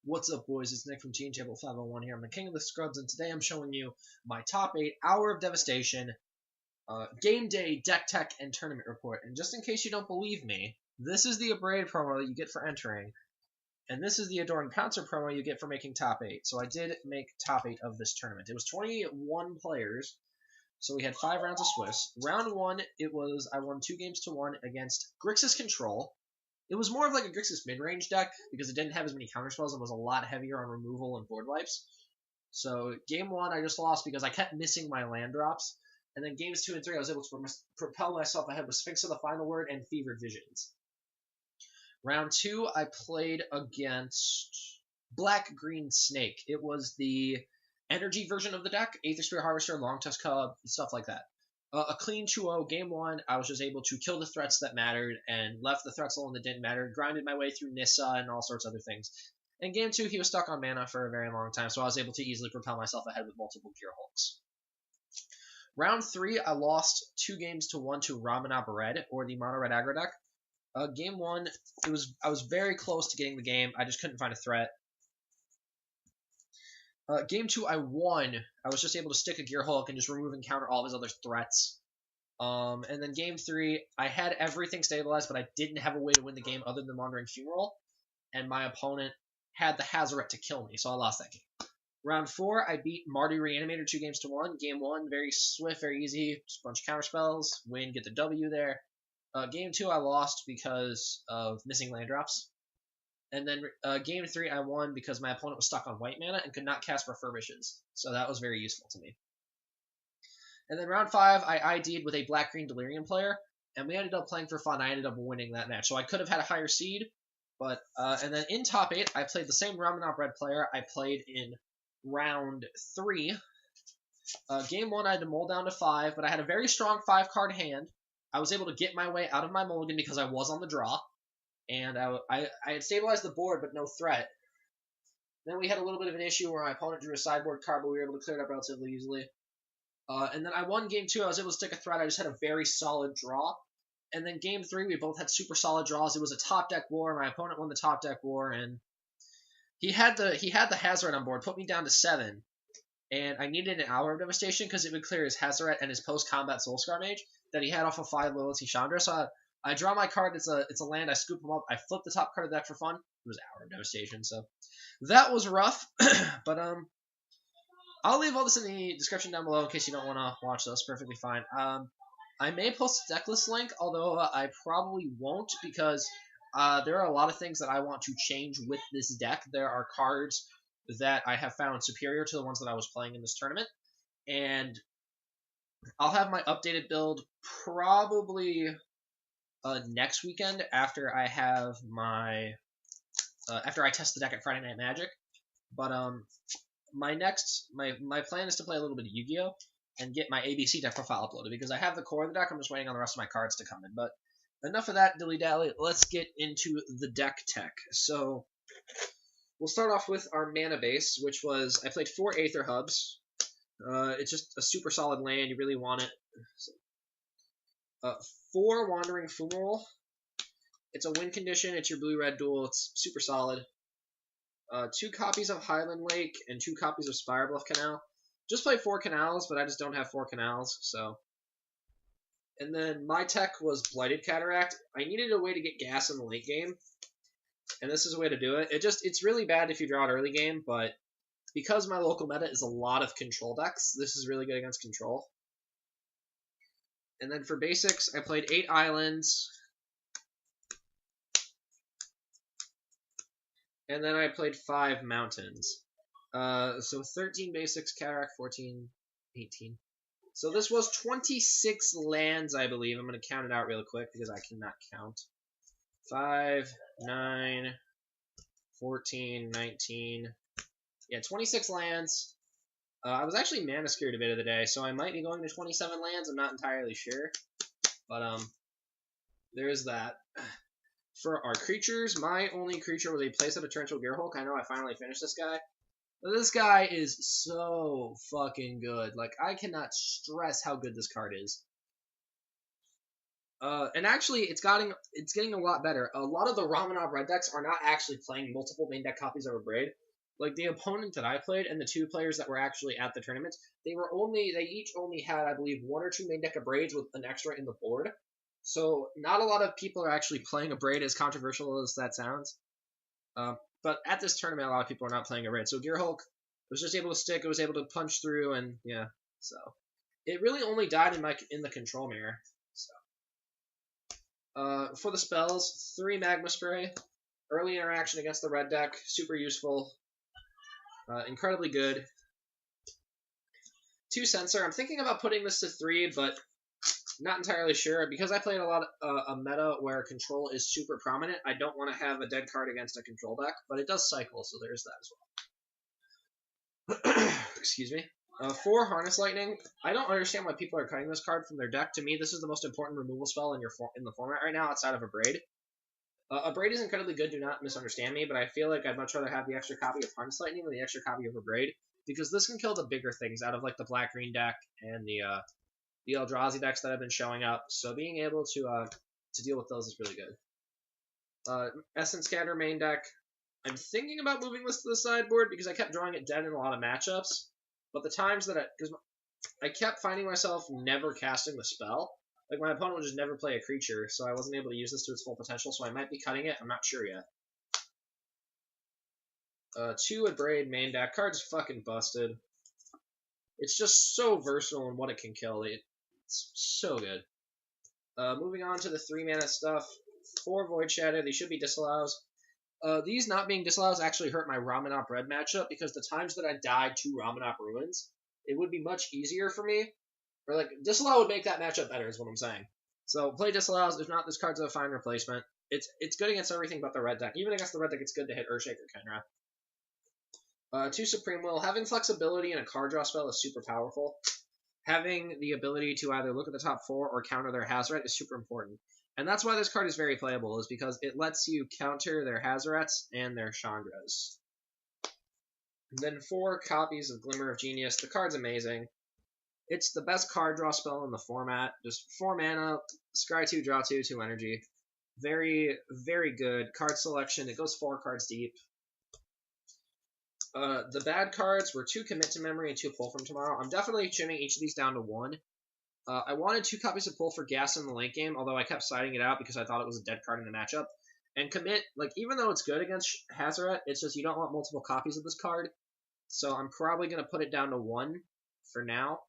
What's up, boys? It's Nick from Team Table 501 here. I'm the King of the Scrubs, and today I'm showing you my top 8 Hour of Devastation game day deck tech and tournament report. And just in case you don't believe me, this is the Abrade promo that you get for entering, and this is the Adorn Pouncer promo you get for making top 8. So I did make top 8 of this tournament. It was 21 players, so we had 5 rounds of Swiss. Round 1, I won 2 games to 1 against Grixis Control. It was more of like a Grixis mid-range deck because it didn't have as many counterspells and was a lot heavier on removal and board wipes. So game 1, I just lost because I kept missing my land drops. And then games 2 and 3, I was able to propel myself ahead with Sphinx of the Final Word and Fevered Visions. Round 2, I played against Black-Green Snake. It was the energy version of the deck, Aether Spear Harvester, Long Tusk Cub, stuff like that. A clean 2-0. Game 1, I was just able to kill the threats that mattered and left the threats alone that didn't matter, grinded my way through Nissa and all sorts of other things. In Game 2, he was stuck on mana for a very long time, so I was able to easily propel myself ahead with multiple Gear Hulks. Round 3, I lost 2 games to 1 to Ramunap Red, or the Mono Red aggro deck. Game 1, I was very close to getting the game. I just couldn't find a threat. Game 2, I won. I was just able to stick a Gear Hulk and just remove and counter all of his other threats. And then Game 3, I had everything stabilized, but I didn't have a way to win the game other than Wandering Funeral. And my opponent had the Hazoret to kill me, so I lost that game. Round 4, I beat Mardu Reanimator 2 games to 1. Game 1, very swift, very easy. Just a bunch of counterspells. Win, get the W there. Game 2, I lost because of missing land drops. And then Game 3, I won because my opponent was stuck on white mana and could not cast Refurbishes. So that was very useful to me. And then Round 5, I ID'd with a Black-Green Delirium player, and we ended up playing for fun. I ended up winning that match. So I could have had a higher seed, but and then in top 8, I played the same Ramunap Red player I played in Round 3. Game 1, I had to mull down to 5, but I had a very strong 5-card hand. I was able to get my way out of my mulligan because I was on the draw. And I had stabilized the board, but no threat. Then we had a little bit of an issue where my opponent drew a sideboard card, but we were able to clear it up relatively easily. And then I won Game 2. I was able to stick a threat. I just had a very solid draw. And then Game 3, we both had super solid draws. It was a top deck war. My opponent won the top deck war, and he had the Hazoret on board, put me down to 7. And I needed an Hour of Devastation because it would clear his Hazoret and his post-combat Soulscar Mage that he had off of 5 Loyalty Chandra. So I draw my card. It's a land. I scoop him up. I flip the top card of the deck for fun. It was Hour of Devastation. So that was rough. But I'll leave all this in the description down below in case you don't want to watch those. Perfectly fine. I may post a decklist link, although I probably won't because there are a lot of things that I want to change with this deck. There are cards that I have found superior to the ones that I was playing in this tournament, and I'll have my updated build probably next weekend after I have my after I test the deck at Friday Night Magic. But my plan is to play a little bit of Yu-Gi-Oh! And get my ABC deck profile uploaded because I have the core of the deck. I'm just waiting on the rest of my cards to come in. But enough of that dilly-dally. Let's get into the deck tech. So we'll start off with our mana base, which was I played 4 Aether Hubs. It's just a super solid land. You really want it. So, 4 Wandering Funeral. It's a win condition. It's your blue-red duel. It's super solid. 2 copies of Highland Lake and 2 copies of Spirebluff Canal. Just play 4 canals, but I just don't have 4 canals, so. And then my tech was Blighted Cataract. I needed a way to get gas in the late game, and this is a way to do it. It's really bad if you draw it early game, but because my local meta is a lot of control decks, this is really good against control. And then for basics, I played 8 islands, and then I played 5 mountains. So 13 basics, Cataract, 14, 18. So this was 26 lands, I believe. I'm going to count it out real quick because I cannot count. 5, 9, 14, 19. Yeah, 26 lands. I was actually Mana Scared a bit of the day, so I might be going to 27 lands. I'm not entirely sure. But, there is that. For our creatures, my only creature was a Playset of Torrential Gear Hulk. I know I finally finished this guy. This guy is so fucking good. Like, I cannot stress how good this card is. And actually, it's getting a lot better. A lot of the Ramunap Red decks are not actually playing multiple main deck copies of a Braid. Like the opponent that I played and the two players that were actually at the tournament, they each only had, I believe, one or two main deck of Braids with an extra in the board. So not a lot of people are actually playing a Braid, as controversial as that sounds. But at this tournament, a lot of people are not playing a Braid. So Gearhulk was just able to stick. It was able to punch through, and yeah. So it really only died in the control mirror. So for the spells, 3 Magma Spray, early interaction against the red deck, super useful, incredibly good. 2 Sensor. I'm thinking about putting this to 3, but not entirely sure. Because I played a lot a meta where control is super prominent, I don't want to have a dead card against a control deck, but it does cycle, so there's that as well. Excuse me. 4 Harness Lightning. I don't understand why people are cutting this card from their deck. To me, this is the most important removal spell in the format right now, outside of a Braid. A Braid is incredibly good, do not misunderstand me, but I feel like I'd much rather have the extra copy of Harness Lightning than the extra copy of a Braid, because this can kill the bigger things out of like the black-green deck and the Eldrazi decks that have been showing up. So being able to deal with those is really good. Essence Scatter main deck. I'm thinking about moving this to the sideboard because I kept drawing it dead in a lot of matchups. But the times that because I kept finding myself never casting the spell. Like, my opponent would just never play a creature, so I wasn't able to use this to its full potential, so I might be cutting it. I'm not sure yet. 2 at Braid main deck. Card's fucking busted. It's just so versatile in what it can kill. It's so good. Moving on to the 3-mana stuff. 4 Void Shadow. These should be disallows. These not being disallows actually hurt my Ramunap Red matchup, because the times that I died to Ramunap Ruins, it would be much easier for me. Or, like, disallow would make that matchup better, is what I'm saying. So, play disallows. If not, this card's a fine replacement. It's good against everything but the red deck. Even against the red deck, it's good to hit Earthshaker Kenra. 2 Supreme Will. Having flexibility in a card draw spell is super powerful. Having the ability to either look at the top 4 or counter their Hazoret is super important. And that's why this card is very playable, is because it lets you counter their Hazorets and their Chandras. And then 4 copies of Glimmer of Genius. The card's amazing. It's the best card draw spell in the format. Just 4 mana, scry 2, draw 2, 2 energy. Very, very good. Card selection. It goes 4 cards deep. The bad cards were 2 Commit to Memory and 2 Pull from Tomorrow. I'm definitely trimming each of these down to 1. I wanted 2 copies of Pull for Gas in the late game, although I kept siding it out because I thought it was a dead card in the matchup. And Commit, like, even though it's good against Hazoret, it's just you don't want multiple copies of this card. So I'm probably going to put it down to 1 for now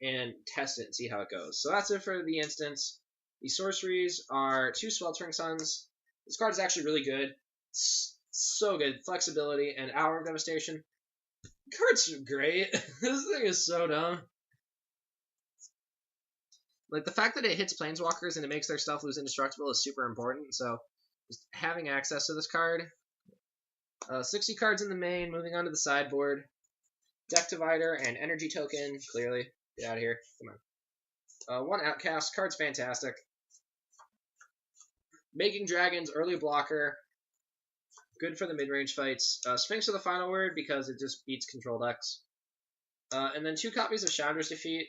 and test it and see how it goes. So that's it for the instance. The sorceries are 2 Sweltering Suns. This card is actually really good. It's so good. Flexibility and Hour of Devastation. The card's great. This thing is so dumb. Like, the fact that it hits Planeswalkers and it makes their stuff lose indestructible is super important, so just having access to this card. 60 cards in the main, moving on to the sideboard. Deck Divider and Energy Token, clearly. Get out of here. Come on. 1 Outcast. Card's fantastic. Making Dragons, early blocker. Good for the mid-range fights. Sphinx of the Final Word, because it just beats control decks. And then 2 copies of Chandra's Defeat.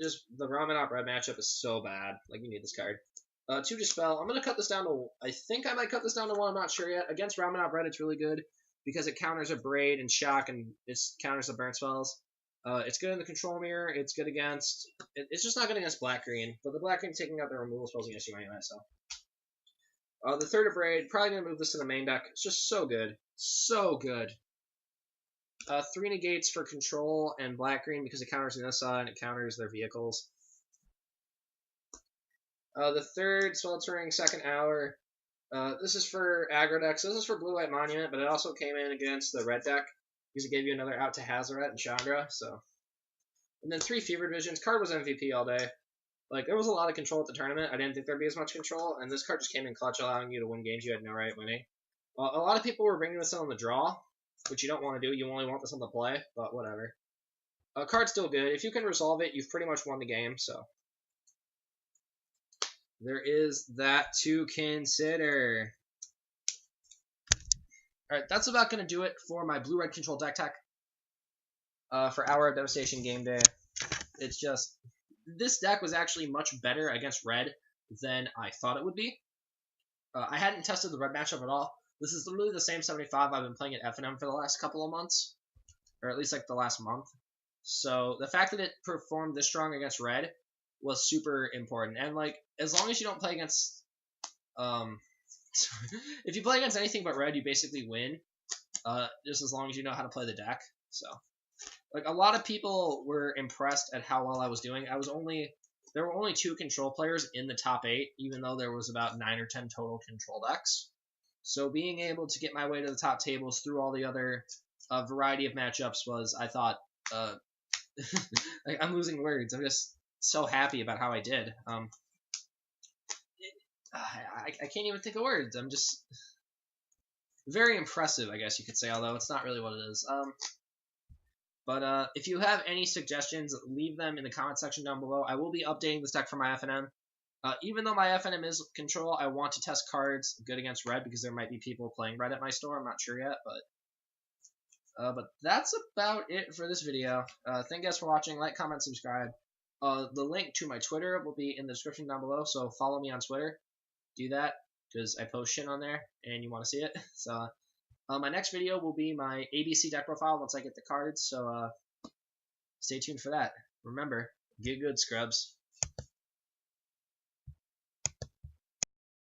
Just the Ramunap Red matchup is so bad. Like, you need this card. 2 Dispel. I'm going to cut this down to... I think I might cut this down to 1. I'm not sure yet. Against Ramunap Red, it's really good because it counters a Braid and Shock, and it counters the burn spells. It's good in the control mirror. It's good against... It's just not good against black-green, but the black-green's taking out the removal spells against you anyway, so... the 3rd Braid. Probably going to move this to the main deck. It's just so good. So good. 3 negates for control and black-green because it counters Nissa and it counters their vehicles. The 3rd Sweltering, 2nd Hour. This is for aggro decks. This is for Blue-White Monument, but it also came in against the red deck because it gave you another out to Hazoret and Chandra. So, and then 3 Fevered Visions. Card was MVP all day. Like, there was a lot of control at the tournament. I didn't think there'd be as much control, and this card just came in clutch, allowing you to win games you had no right winning. A lot of people were bringing this in on the draw, which you don't want to do. You only want this on the play, but whatever. Card's still good. If you can resolve it, you've pretty much won the game, so. There is that to consider. Alright, that's about going to do it for my blue-red control deck tech for Hour of Devastation game day. It's just this deck was actually much better against red than I thought it would be. I hadn't tested the red matchup at all. This is literally the same 75 I've been playing at FNM for the last couple of months, or at least like the last month. So the fact that it performed this strong against red was super important. And like, as long as you don't play against, if you play against anything but red, you basically win. Just as long as you know how to play the deck. So, like, a lot of people were impressed at how well I was doing. There were only 2 control players in the top 8, even though there was about 9 or 10 total control decks. So being able to get my way to the top tables through all the other variety of matchups was, I thought, like, I'm losing words. I'm just so happy about how I did. I can't even think of words. I'm just very impressive, I guess you could say, although it's not really what it is. But if you have any suggestions, leave them in the comment section down below. I will be updating this deck for my FNM. Even though my FNM is control, I want to test cards good against red because there might be people playing red at my store. I'm not sure yet, but that's about it for this video. Thank you guys for watching. Like, comment, subscribe. The link to my Twitter will be in the description down below, so follow me on Twitter. Do that, because I post shit on there, and you want to see it. So, my next video will be my ABC deck profile once I get the cards, so stay tuned for that. Remember, get good, scrubs.